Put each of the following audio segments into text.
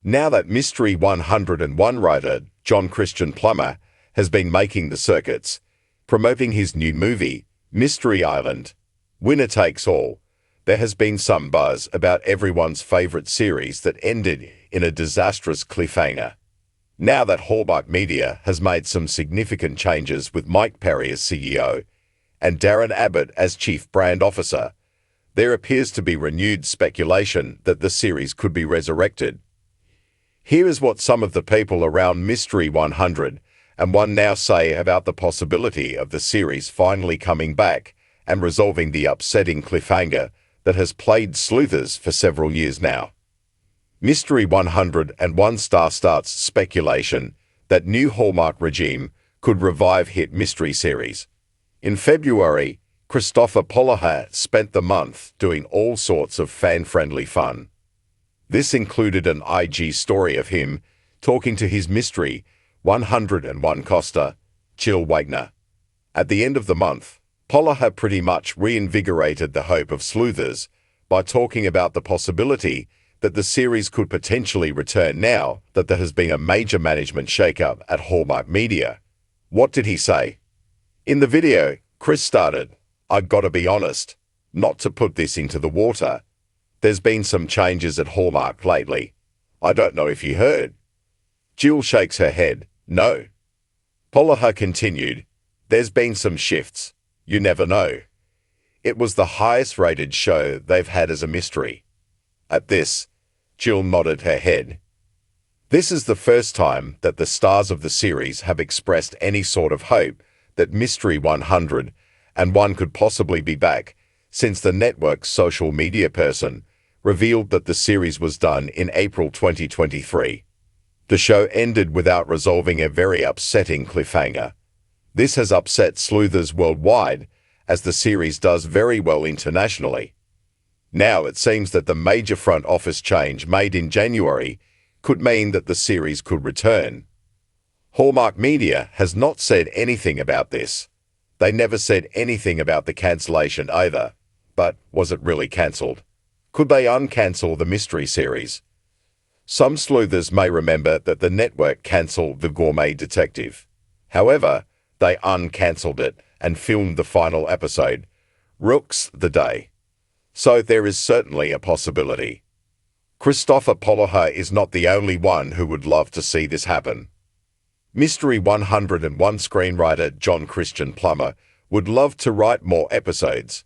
Now that Mystery 101 writer John Christian Plummer has been making the circuits, promoting his new movie, Mystery Island, Winner Takes All, there has been some buzz about everyone's favorite series that ended in a disastrous cliffhanger. Now that Hallmark Media has made some significant changes with Mike Perry as CEO and Darren Abbott as Chief Brand Officer, there appears to be renewed speculation that the series could be resurrected. Here is what some of the people around Mystery 101 now say about the possibility of the series finally coming back and resolving the upsetting cliffhanger that has plagued sleuthers for several years now. Mystery 101 starts speculation that new Hallmark regime could revive hit mystery series. In February, Christopher Polaha spent the month doing all sorts of fan-friendly fun. This included an IG story of him talking to his Mystery 101 Costa, Jill Wagner. At the end of the month, Polaha pretty much reinvigorated the hope of sleuthers by talking about the possibility that the series could potentially return now that there has been a major management shakeup at Hallmark Media. What did he say? In the video, Chris started, "I gotta be honest, not to put this into the water. There's been some changes at Hallmark lately. I don't know if you heard." Jill shakes her head, "No." Polaha continued, "There's been some shifts. You never know. It was the highest rated show they've had as a mystery." At this, Jill nodded her head. This is the first time that the stars of the series have expressed any sort of hope that Mystery 101 could possibly be back since the network's social media person revealed that the series was done in April 2023. The show ended without resolving a very upsetting cliffhanger. This has upset sleuthers worldwide, as the series does very well internationally. Now it seems that the major front office change made in January could mean that the series could return. Hallmark Media has not said anything about this. They never said anything about the cancellation either. But was it really cancelled? Could they uncancel the mystery series? Some sleuthers may remember that the network cancelled The Gourmet Detective. However, they uncancelled it and filmed the final episode, Rooks the Day. So there is certainly a possibility. Christopher Polaha is not the only one who would love to see this happen. Mystery 101 screenwriter John Christian Plummer would love to write more episodes.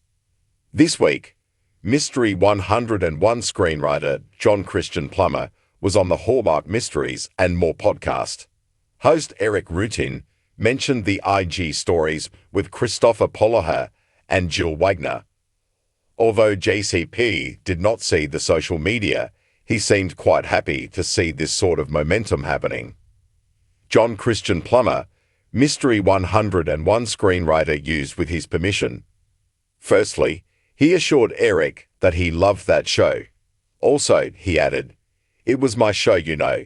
This week, Mystery 101 screenwriter John Christian Plummer was on the Hallmark Mysteries and More podcast. Host Eric Rutin mentioned the IG stories with Christopher Polaha and Jill Wagner. Although JCP did not see the social media, he seemed quite happy to see this sort of momentum happening. John Christian Plummer, Mystery 101 screenwriter, used with his permission. Firstly, he assured Eric that he loved that show. Also, he added, "It was my show, you know,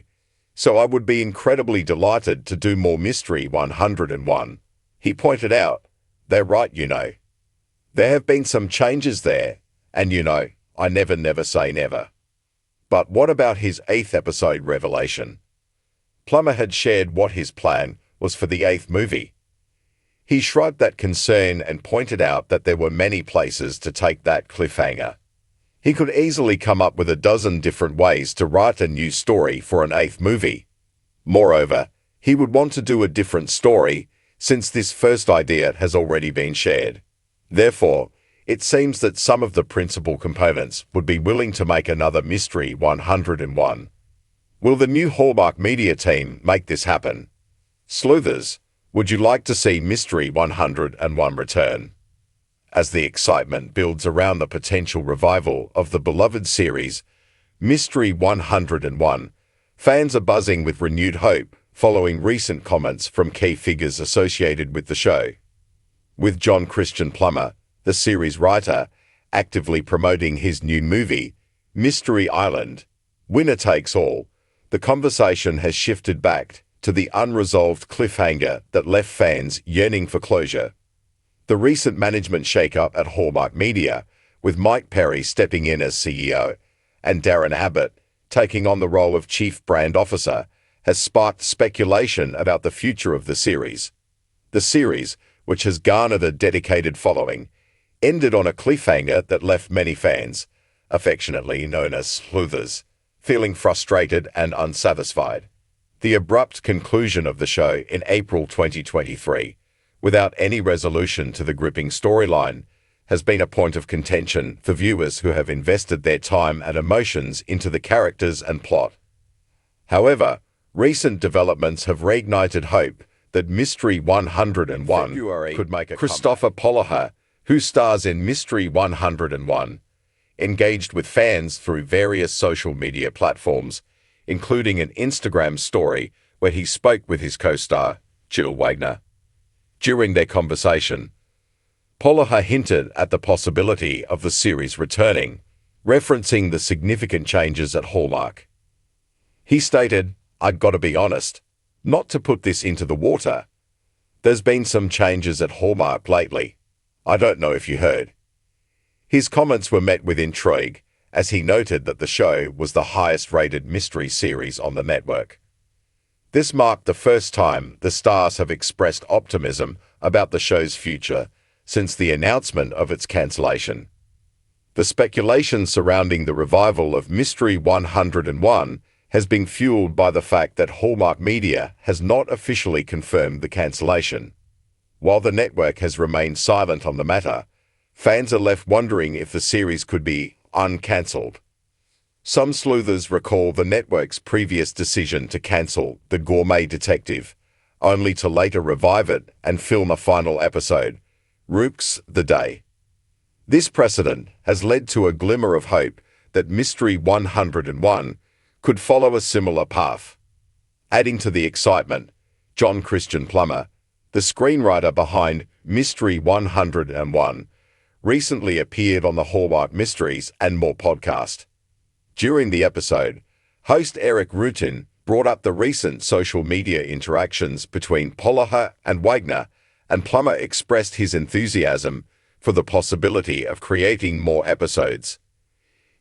so I would be incredibly delighted to do more Mystery 101. He pointed out, "They're right, you know. There have been some changes there, and you know, I never say never." But what about his 8th episode revelation? Plummer had shared what his plan was for the 8th movie. He shrugged that concern and pointed out that there were many places to take that cliffhanger. He could easily come up with a dozen different ways to write a new story for an 8th movie. Moreover, he would want to do a different story since this first idea has already been shared. Therefore, it seems that some of the principal components would be willing to make another Mystery 101. Will the new Hallmark Media team make this happen? Sleuthers, would you like to see Mystery 101 return? As the excitement builds around the potential revival of the beloved series, Mystery 101, fans are buzzing with renewed hope following recent comments from key figures associated with the show. With John Christian Plummer, the series writer, actively promoting his new movie, Mystery Island, Winner Takes All, the conversation has shifted back to the unresolved cliffhanger that left fans yearning for closure. The recent management shakeup at Hallmark Media, with Mike Perry stepping in as CEO and Darren Abbott taking on the role of Chief Brand Officer, has sparked speculation about the future of the series. The series, which has garnered a dedicated following, ended on a cliffhanger that left many fans, affectionately known as sleuthers, feeling frustrated and unsatisfied. The abrupt conclusion of the show in April 2023, without any resolution to the gripping storyline, has been a point of contention for viewers who have invested their time and emotions into the characters and plot. However, recent developments have reignited hope that Mystery 101 could make a Christopher Polaha, who stars in Mystery 101, engaged with fans through various social media platforms, including an Instagram story where he spoke with his co-star, Jill Wagner. During their conversation, Polaha hinted at the possibility of the series returning, referencing the significant changes at Hallmark. He stated, "I've got to be honest, not to put this into the water. There's been some changes at Hallmark lately. I don't know if you heard." His comments were met with intrigue, as he noted that the show was the highest-rated mystery series on the network. This marked the first time the stars have expressed optimism about the show's future since the announcement of its cancellation. The speculation surrounding the revival of Mystery 101 has been fueled by the fact that Hallmark Media has not officially confirmed the cancellation. While the network has remained silent on the matter, fans are left wondering if the series could be uncancelled. Some sleuthers recall the network's previous decision to cancel The Gourmet Detective, only to later revive it and film a final episode, Rook's the Day. This precedent has led to a glimmer of hope that Mystery 101 could follow a similar path. Adding to the excitement, John Christian Plummer, the screenwriter behind Mystery 101, recently appeared on the Hallmark Mysteries and More podcast. During the episode, host Eric Rutin brought up the recent social media interactions between Polaha and Wagner, and Plummer expressed his enthusiasm for the possibility of creating more episodes.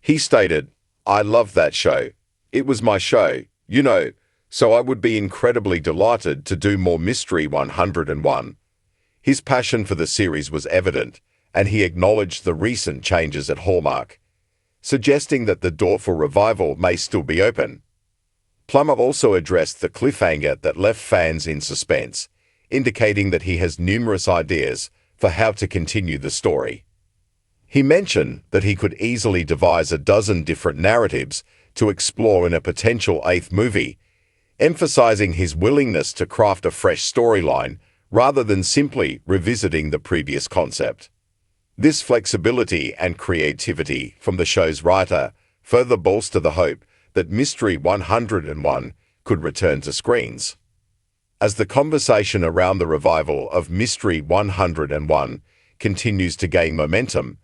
He stated, "I love that show. It was my show, so I would be incredibly delighted to do more Mystery 101. His passion for the series was evident, and he acknowledged the recent changes at Hallmark, suggesting that the door for revival may still be open. Plummer also addressed the cliffhanger that left fans in suspense, indicating that he has numerous ideas for how to continue the story. He mentioned that he could easily devise a dozen different narratives to explore in a potential 8th movie, emphasizing his willingness to craft a fresh storyline rather than simply revisiting the previous concept. This flexibility and creativity from the show's writer further bolster the hope that Mystery 101 could return to screens. As the conversation around the revival of Mystery 101 continues to gain momentum,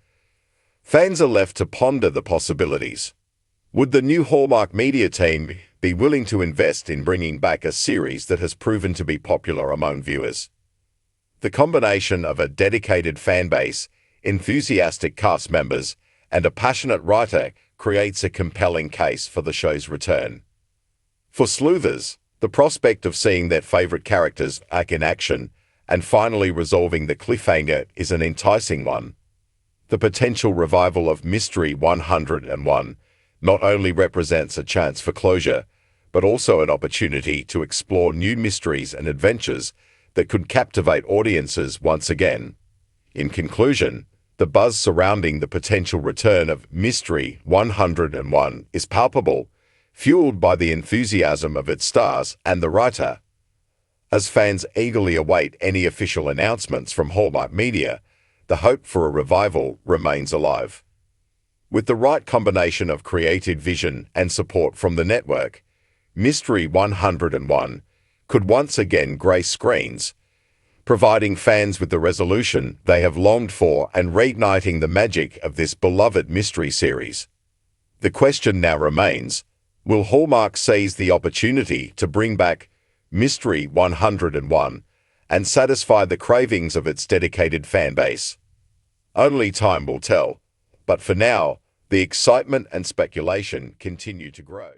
fans are left to ponder the possibilities. Would the new Hallmark Media team be willing to invest in bringing back a series that has proven to be popular among viewers? The combination of a dedicated fan base, enthusiastic cast members, and a passionate writer creates a compelling case for the show's return. For sleuthers, the prospect of seeing their favorite characters back in action and finally resolving the cliffhanger is an enticing one. The potential revival of Mystery 101 not only represents a chance for closure, but also an opportunity to explore new mysteries and adventures that could captivate audiences once again. In conclusion, the buzz surrounding the potential return of Mystery 101 is palpable, fueled by the enthusiasm of its stars and the writer. As fans eagerly await any official announcements from Hallmark Media, the hope for a revival remains alive. With the right combination of creative vision and support from the network, Mystery 101 could once again grace screens, providing fans with the resolution they have longed for and reigniting the magic of this beloved mystery series. The question now remains, will Hallmark seize the opportunity to bring back Mystery 101 and satisfy the cravings of its dedicated fan base? Only time will tell, but for now, The excitement and speculation continue to grow.